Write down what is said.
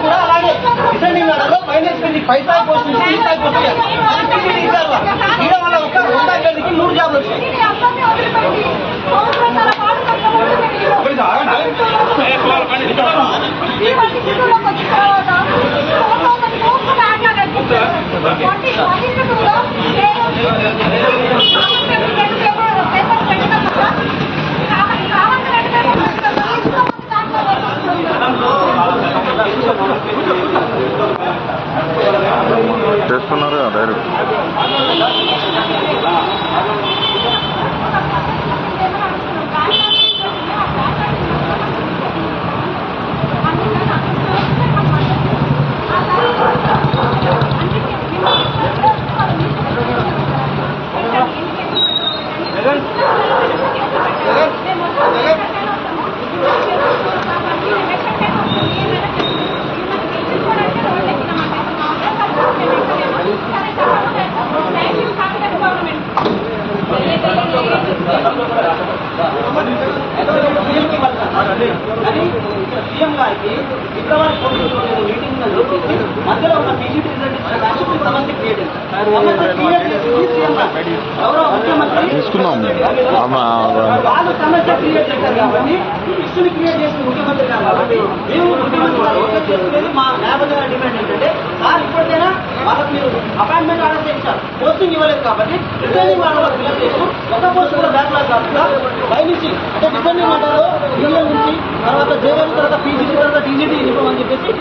కూడా అలాగే డిసెండింగ్ ఆర్డర్లో ఫైనాన్స్ పైసా పోతుంది ఈడ వల్ల ఒక 100 గంటకి 3 జాబ్లు వచ్చాయి. చేస్తున్నారు డైరెక్ట్ సీఎం గారికి ఫిబ్రవరి 14 మీటింగ్ మధ్యలో ఉన్న పీజీటీ రిజల్ట్ ఇచ్చిన సమస్య క్రియేట్ గౌరవ ముఖ్యమంత్రి వాళ్ళు సమస్య క్రియేట్ చేశారు కాబట్టి ఇష్యూని క్రియేట్ చేసిన ముఖ్యమంత్రి గారు కాబట్టి మేము ముఖ్యమంత్రి గారు ఓకే చేసుకునేది మా న్యాయబద్ధమైన డిమాండ్ ఏంటంటే సార్ ఇప్పటికైనా వాళ్ళకి మీరు అపాయింట్మెంట్ ఆర్డర్ చేశారు, పోస్టింగ్ ఇవ్వలేదు కాబట్టి రిటర్నింగ్ ఆర్డర్లో ఫిల్అప్ చేస్తూ ఒక పోస్ట్ కూడా బ్యాక్లాగ్ కాకుండా పై నుంచి అంటే డిపెండింగ్ ఆర్డర్లో నుంచి తర్వాత జేవీ తర్వాత పీజీటీ తర్వాత టీజీటీ ఇవ్వమని చెప్పేసి